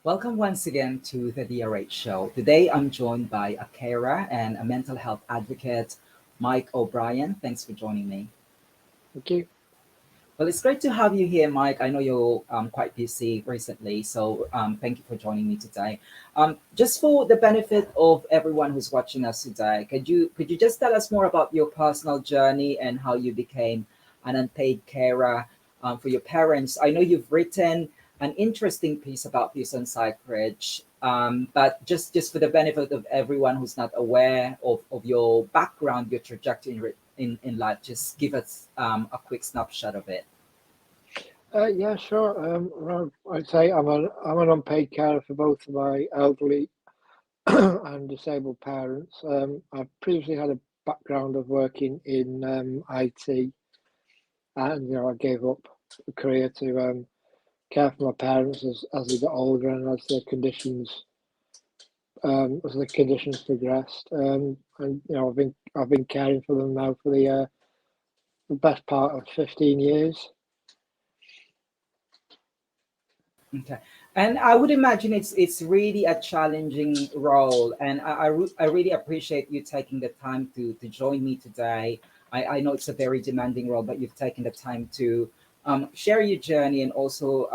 Welcome once again to the DRH show. Today I'm joined by a carer and a mental health advocate, Mike O'Brien. Thanks for joining me. Thank you. Well, it's great to have you here, Mike. I know you're quite busy recently, so thank you for joining me today. Just for the benefit of everyone who's watching us today, could you just tell us more about your personal journey and how you became an unpaid carer for your parents? I know you've written an interesting piece about this on Psychridge, but just for the benefit of everyone who's not aware of your background, your trajectory in life, just give us a quick snapshot of it. Yeah, sure. Well, I'd say I'm an unpaid carer for both of my elderly and disabled parents. I've previously had a background of working in IT, and I gave up a career to care for my parents as they got older and as the conditions progressed. And I've been caring for them now for the best part of 15 years. Okay, and I would imagine it's really a challenging role, and I really appreciate you taking the time to join me today. I know it's a very demanding role, but you've taken the time to share your journey and also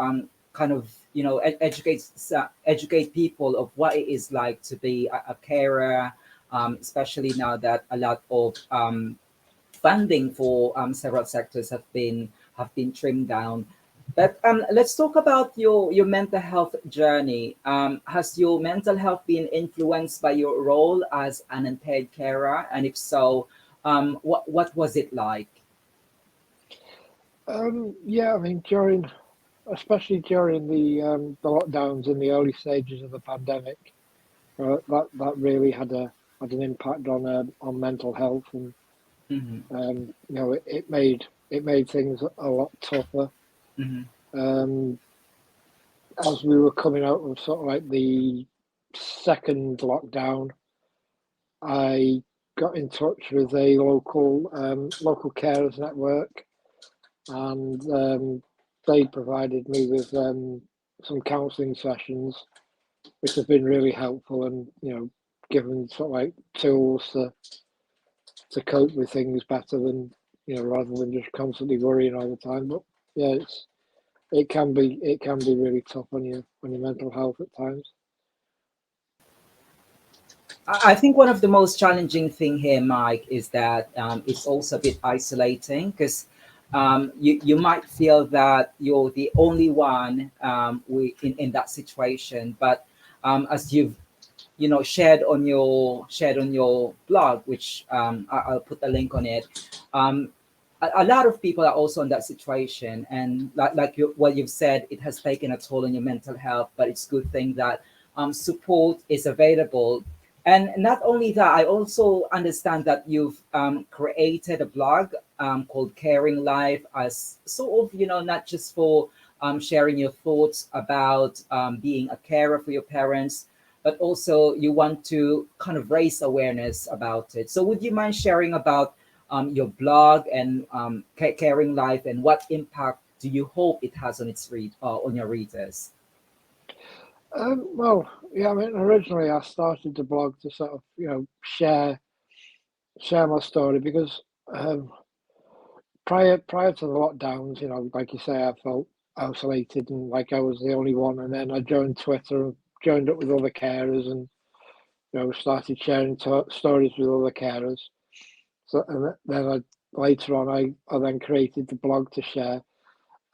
kind of educate people of what it is like to be a carer, especially now that a lot of funding for several sectors have been trimmed down. But let's talk about your mental health journey. Has your mental health been influenced by your role as an unpaid carer? And if so, what was it like? Yeah, I mean, especially during the lockdowns in the early stages of the pandemic, that really had an impact on mental health, and Hmm. it made things a lot tougher. Hmm. Um, as we were coming out of sort of like the second lockdown, I got in touch with a local carers network, and they provided me with some counselling sessions, which have been really helpful, and given sort of like tools to cope with things better than rather than just constantly worrying all the time. But yeah, it can be really tough on your mental health at times. I think one of the most challenging thing here, Mike, is that it's also a bit isolating because you might feel that you're the only one in that situation. But as you've shared on your blog, which I'll put a link on it. A lot of people are also in that situation, and what you've said, it has taken a toll on your mental health. But it's a good thing that support is available. And not only that, I also understand that you've created a blog called Caring Life, as sort of, not just for sharing your thoughts about being a carer for your parents, but also you want to kind of raise awareness about it. So, would you mind sharing about your blog and Caring Life, and what impact do you hope it has on your readers? Well, yeah, I mean, originally I started the blog to sort of share my story because um, prior to the lockdowns, like you say, I felt isolated and like I was the only one. And then I joined Twitter and joined up with other carers, and started sharing stories with other carers. So and then later on, I then created the blog to share,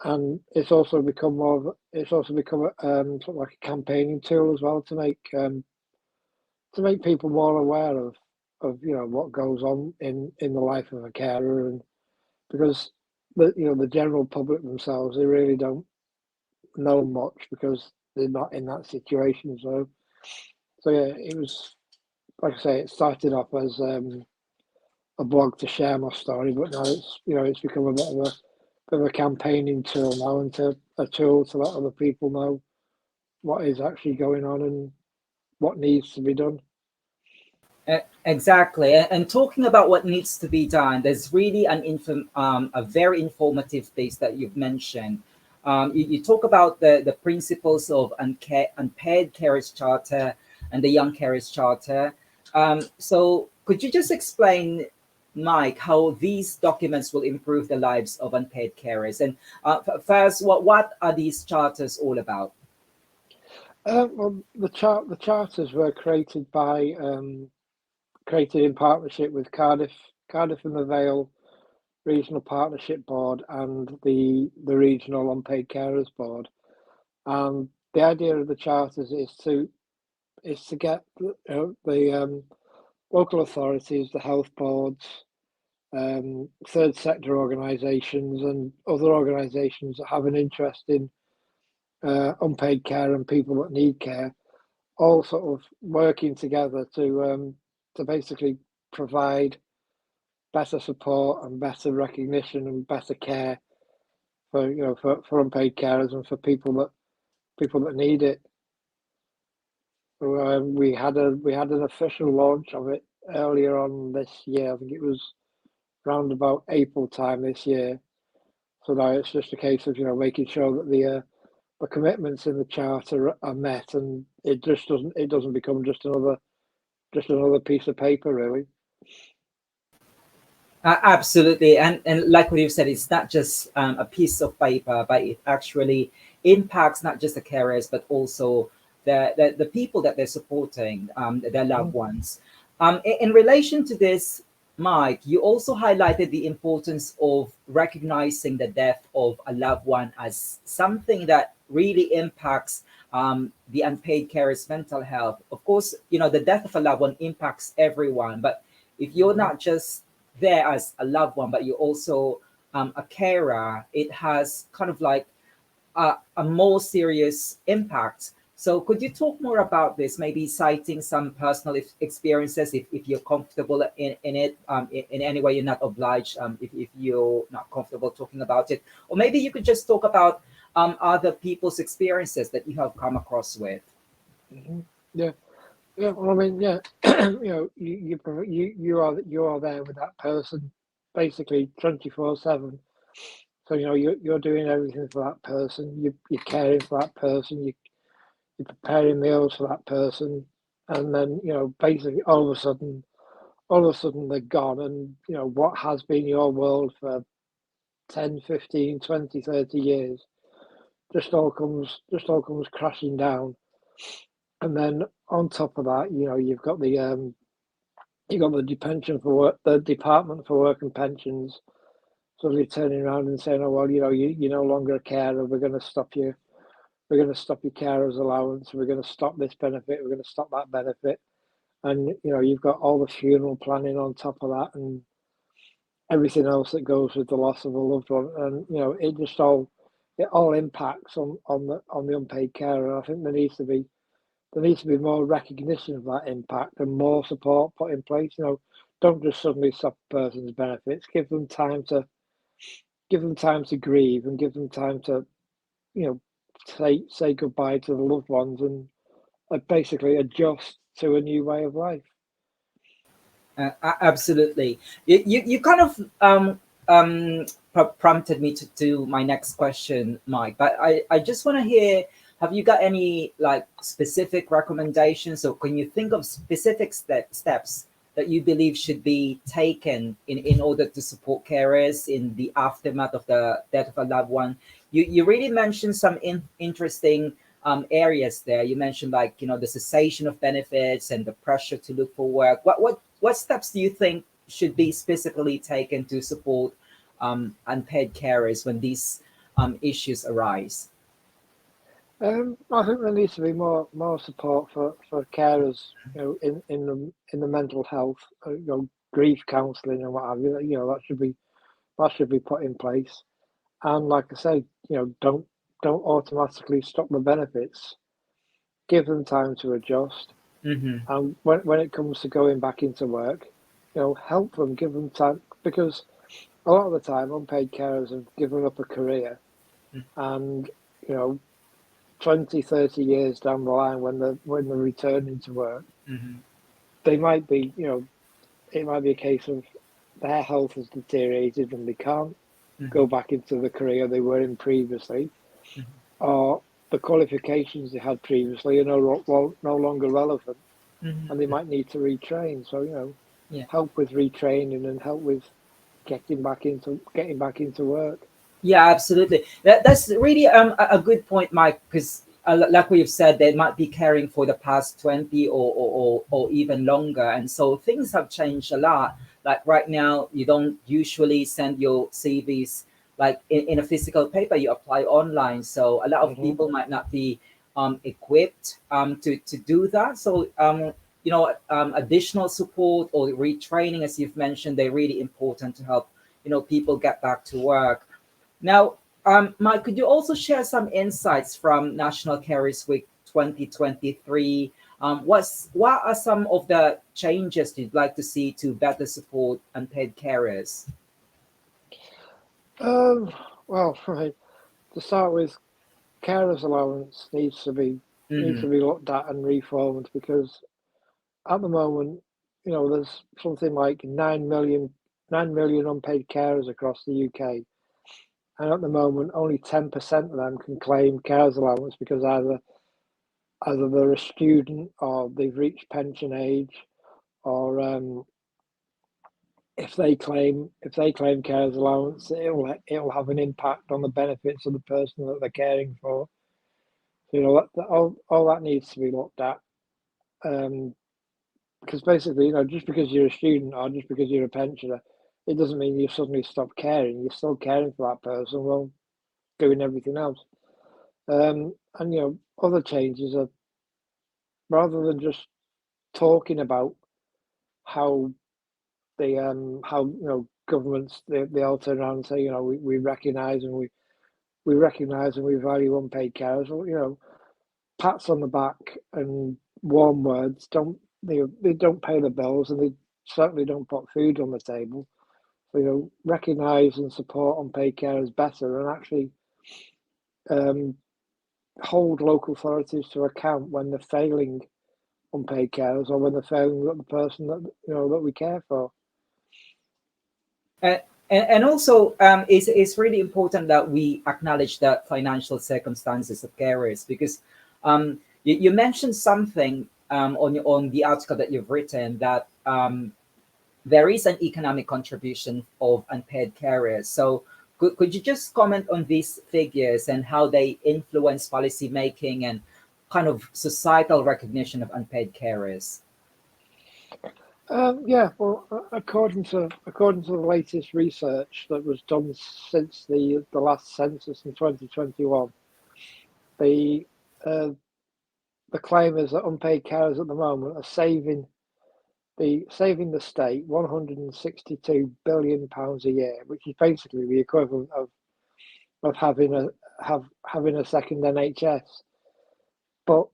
and it's also become sort of like a campaigning tool as well to make people more aware of what goes on in the life of a carer, and because the general public themselves, they really don't know much because they're not in that situation. So yeah, it was, like I say, it started off as a blog to share my story, but now it's become a bit of a campaigning tool now, and a tool to let other people know what is actually going on and what needs to be done. Exactly. And talking about what needs to be done, there's really a very informative piece that you've mentioned. You talk about the principles of Unpaid Carers Charter and the Young Carers Charter. So could you just explain, Mike, how these documents will improve the lives of unpaid carers? And first, what are these charters all about? Well, the charters were created by created in partnership with Cardiff and the Vale Regional Partnership Board and the Regional Unpaid Carers Board. And the idea of the charters is to get the local authorities, the health boards, third sector organisations, and other organisations that have an interest in unpaid care and people that need care, all sort of working together to basically provide better support and better recognition and better care for for unpaid carers and for people that need it. So, we had an official launch of it earlier on this year. I think it was around about April time this year. So now it's just a case of making sure that the commitments in the charter are met, and it doesn't become just another piece of paper, really. Absolutely, and like what you've said, it's not just a piece of paper, but it actually impacts not just the carers, but also the people that they're supporting, their loved Mhm. ones. In relation to this, Mike, you also highlighted the importance of recognizing the death of a loved one as something that really impacts the unpaid carer's mental health. Of course, the death of a loved one impacts everyone, but if you're Mhm. not just there as a loved one, but you're also a carer, it has kind of like a more serious impact. So, could you talk more about this? Maybe citing some personal experiences, if you're comfortable in it, in any way, you're not obliged, if you're not comfortable talking about it. Or maybe you could just talk about other people's experiences that you have come across with. Mhm. Yeah, yeah. Well, I mean, yeah. You are there with that person, basically 24/7. So you're doing everything for that person. You're caring for that person. You're preparing meals for that person, and then basically all of a sudden they're gone, and what has been your world for 10, 15, 20, 30 years just all comes crashing down. And then on top of that, you've got the pension for work, the Department for Work and Pensions suddenly turning around and saying, oh well, you're no longer a carer, we're going to stop your carer's allowance, we're going to stop this benefit, we're going to stop that benefit. And you've got all the funeral planning on top of that, and everything else that goes with the loss of a loved one. And it all impacts on the unpaid care. And I think there needs to be more recognition of that impact and more support put in place. Don't just suddenly stop a person's benefits. Give them time to grieve, and give them time to you know say goodbye to the loved ones, and basically adjust to a new way of life. Absolutely. You kind of prompted me to my next question, Mike. But I just want to hear, have you got any like specific recommendations, or can you think of specific steps that you believe should be taken in order to support carers in the aftermath of the death of a loved one? You really mentioned some interesting areas there. You mentioned, like, the cessation of benefits and the pressure to look for work. What steps do you think should be specifically taken to support unpaid carers when these issues arise? I think there needs to be more support for carers, in the mental health, grief counselling and what have you. That should be put in place. And like I say, don't automatically stop the benefits. Give them time to adjust. Mm-hmm. And when it comes to going back into work, help them, give them time, because a lot of the time unpaid carers have given up a career, and you know 20, 30 years down the line, when they're returning to work, Mm-hmm. they might be, it might be a case of their health has deteriorated and they can't Mm-hmm. go back into the career they were in previously. Mhm. or the qualifications they had previously are no longer relevant, and they Mhm. might need to retrain. So, Yeah. help with retraining and help with getting back into work. Yeah, absolutely. That's really a good point, Mike, because like we've said, they might be caring for the past 20 or even longer. And so things have changed a lot. Like right now, you don't usually send your CVs like in a physical paper, you apply online. So a lot of Hmm. people might not be equipped to do that. So, additional support or retraining, as you've mentioned, they're really important to help, people get back to work. Now, Mike, could you also share some insights from National Carers Week 2023? What are some of the changes you'd like to see to better support unpaid carers? Um, well, right, to start with, carers allowance needs Mm-hmm. to be looked at and reformed, because at the moment, there's something like 9 million unpaid carers across the UK, and at the moment, only 10% of them can claim carers allowance because either they're a student or they've reached pension age, or if they claim carers allowance, it'll have an impact on the benefits of the person that they're caring for. So, all that needs to be looked at. Um, because basically, just because you're a student or just because you're a pensioner, it doesn't mean you suddenly stop caring. You're still caring for that person while doing everything else. And other changes are, rather than just talking about how governments, they all turn around and say, we recognise and we value unpaid carers. Well, pats on the back and warm words they don't pay the bills, and they certainly don't put food on the table. So, recognise and support unpaid carers better, and actually um, hold local authorities to account when they're failing unpaid carers, or when they're failing the person that we care for. And, and also, it's really important that we acknowledge the financial circumstances of carers because you mentioned something on the article that you've written that there is an economic contribution of unpaid carers. So could you just comment on these figures and how they influence policy making and kind of societal recognition of unpaid carers? Yeah, well, according to the latest research that was done since the last census in 2021, the uh, the claim is that unpaid carers at the moment are saving the state £162 billion a year, which is basically the equivalent of having a second NHS. But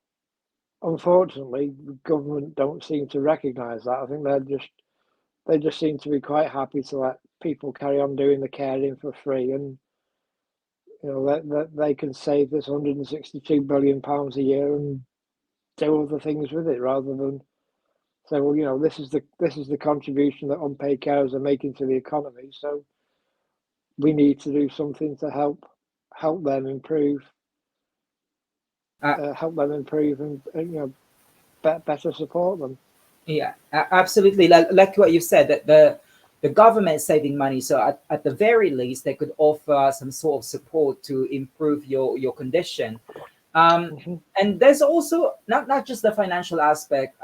unfortunately, the government don't seem to recognise that. I think they just seem to be quite happy to let people carry on doing the caring for free, and that they can save this £162 billion a year and do other things with it, rather than say, well, this is the contribution that unpaid carers are making to the economy. So we need to do something to help them improve, Uh, and better support them. Yeah, absolutely. Like what you said, that the government is saving money. So at the very least, they could offer some sort of support to improve your condition. Um, Hmm. and there's also not just the financial aspect.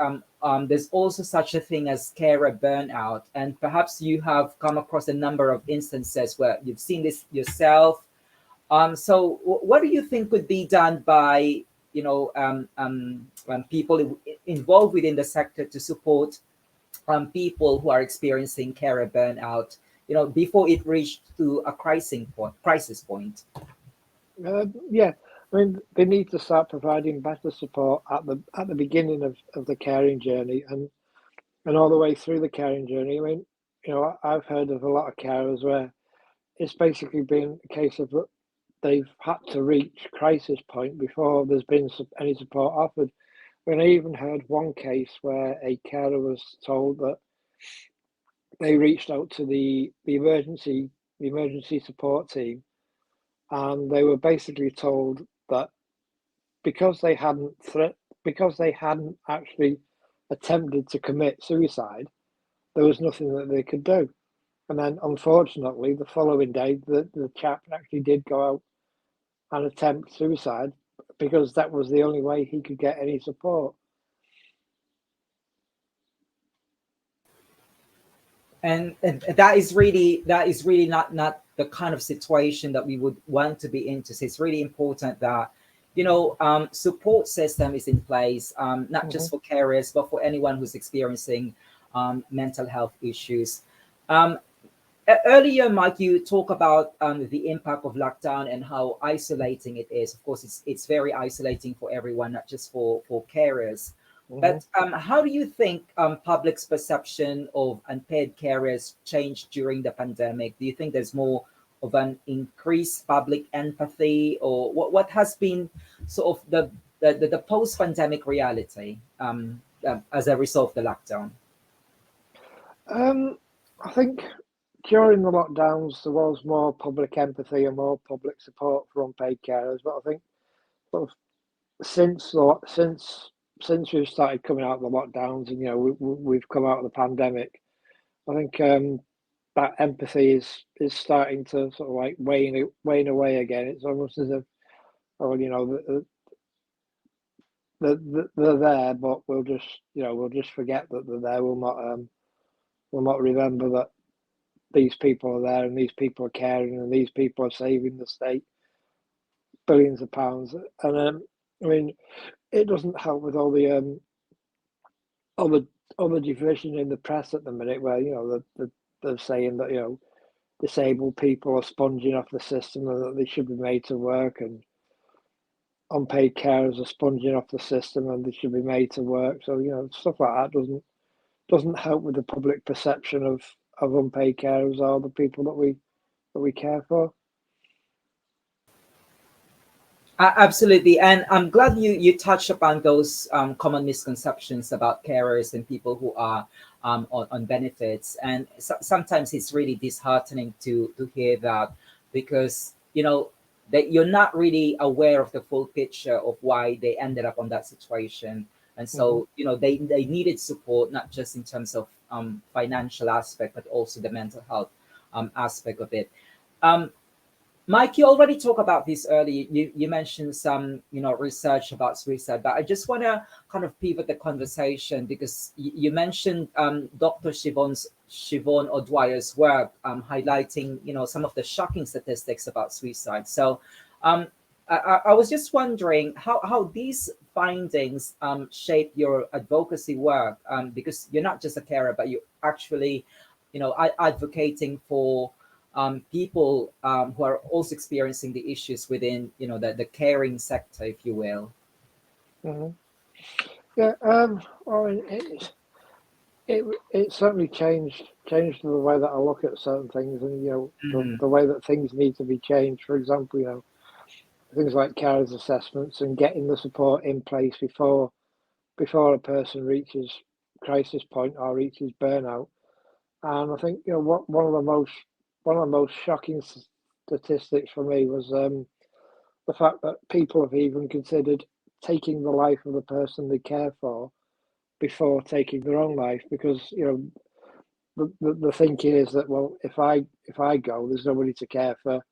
There's also such a thing as carer burnout, and perhaps you have come across a number of instances where you've seen this yourself. So, what do you think could be done by people involved within the sector to support people who are experiencing career burnout? Before it reached to a crisis point. Yeah, I mean, they need to start providing better support at the beginning of the caring journey, and all the way through the caring journey. I mean, I've heard of a lot of carers where it's basically been a case of that they've had to reach crisis point before there's been any support offered. When I even heard one case where a carer was told that they reached out to the emergency support team, and they were basically told that because they hadn't because they hadn't actually attempted to commit suicide, there was nothing that they could do. And then, unfortunately, the following day, the chap actually did go out and attempt suicide because that was the only way he could get any support. And that is really not the kind of situation that we would want to be into. So it's really important that support system is in place, not Mm-hmm. just for carers but for anyone who's experiencing mental health issues. um, Earlier, Mike, you talk about the impact of lockdown and how isolating it is. Of course, it's very isolating for everyone, not just for carers. Mm-hmm. But how do you think public's perception of unpaid carers changed during the pandemic? Do you think there's more of an increased public empathy, or what has been sort of the post-pandemic reality as a result of the lockdown? Um, I think during the lockdowns there was more public empathy and more public support for unpaid carers, but I think sort of since we've started coming out of the lockdowns and we've come out of the pandemic, I think that empathy is starting to sort of like wane away again. It's almost as if, oh, they're there, but we'll just forget that they're there. We'll not remember that these people are there and these people are caring and these people are saving the state billions of pounds. And I mean, it doesn't help with all the division in the press at the minute, where they're saying that disabled people are sponging off the system and that they should be made to work, and unpaid carers are sponging off the system and they should be made to work. So stuff like that doesn't help with the public perception of unpaid carers or the people that we care for. Absolutely, and I'm glad you touched upon those common misconceptions about carers and people who are on benefits. And sometimes it's really disheartening to hear that, because that you're not really aware of the full picture of why they ended up on that situation. And Hmm. so they needed support, not just in terms of financial aspect, but also the mental health aspect of it. Um, Mike, you already talked about this earlier. You mentioned some, research about suicide, but I just want to kind of pivot the conversation, because you mentioned Dr. Siobhan O'Dwyer's work, highlighting, some of the shocking statistics about suicide. So, I was just wondering how these findings shape your advocacy work, because you're not just a carer, but you're actually, advocating for people who are also experiencing the issues within the caring sector, if you will. Hmm. Yeah. Well, it it certainly changed the way that I look at certain things, and Mhm. the way that things need to be changed. For example, things like carers assessments and getting the support in place before a person reaches crisis point or reaches burnout. And I think what one of the most shocking statistics for me was the fact that people have even considered taking the life of the person they care for before taking their own life, because the thinking is that, well, if I go, there's nobody to care for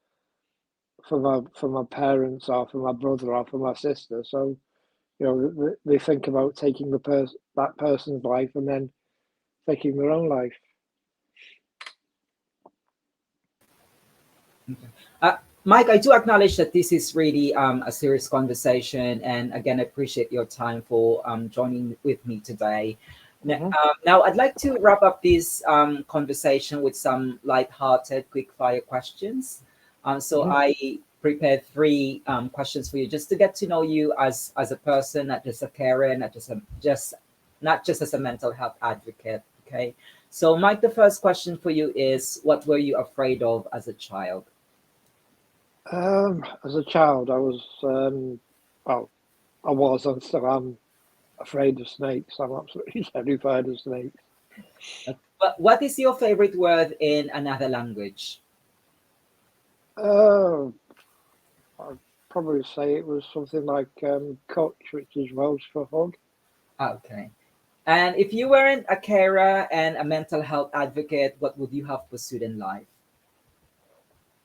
my parents or for my brother or for my sister. So they think about taking that person's life and then taking their own life. Uh, Mike, I do acknowledge that this is really a serious conversation, and again, I appreciate your time for joining with me today. Hmm. Now, I'd like to wrap up this conversation with some light-hearted, quick-fire questions. So Hmm. I prepared three questions for you, just to get to know you as a person, not just a carer, not just as a mental health advocate. Okay. So, Mike, the first question for you is, what were you afraid of as a child? As a child, well, I was, and still am afraid of snakes. I'm absolutely terrified of snakes. What is your favorite word in another language? Oh. I'd probably say it was something like Coach, which is Welsh for hug. Okay. And if you weren't a carer and a mental health advocate, what would you have pursued in life?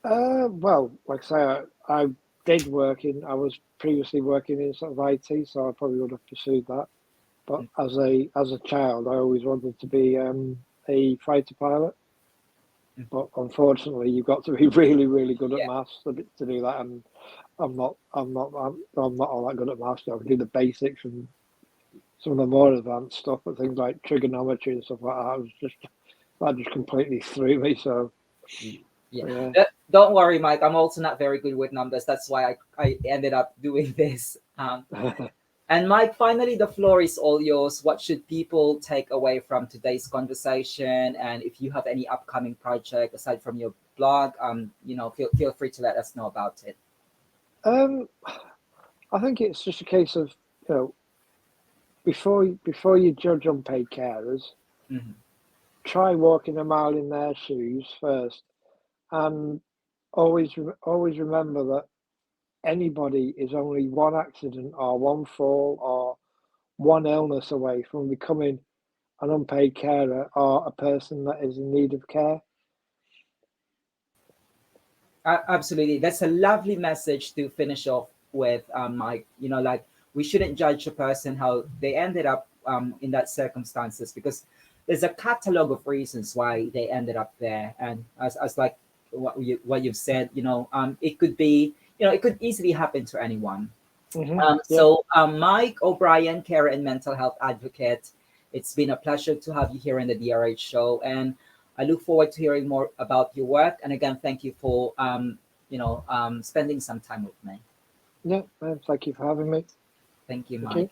Well, like I say, I did work in. I was previously working in sort of IT, so I probably would have pursued that. But as a child, I always wanted to be a fighter pilot. Mhm. But unfortunately, you've got to be really, really good at Yeah. maths to do that, and I'm not all that good at maths. I can do the basics and some of the more advanced stuff, but things like trigonometry and stuff like that just completely threw me. So Yeah. yeah, Don't worry, Mike. I'm also not very good with numbers. That's why I ended up doing this. And Mike, finally, the floor is all yours. What should people take away from today's conversation? And if you have any upcoming project aside from your blog, feel free to let us know about it. um, I think it's just a case of you know before you judge unpaid carers, Mhm. try walking a mile in their shoes first, and always remember that anybody is only one accident or one fall or one illness away from becoming an unpaid carer or a person that is in need of care. Absolutely. That's a lovely message to finish off with, Mike. Like we shouldn't judge a person how they ended up in that circumstances because there's a catalog of reasons why they ended up there. And as like what you've said, it could be, it could easily happen to anyone. Yeah, Mike O'Brien, care and mental health advocate, it's been a pleasure to have you here in the DRH show, and I look forward to hearing more about your work. And again, thank you for spending some time with me. yeah. Thank you for having me. Thank you, Thank Mike. you.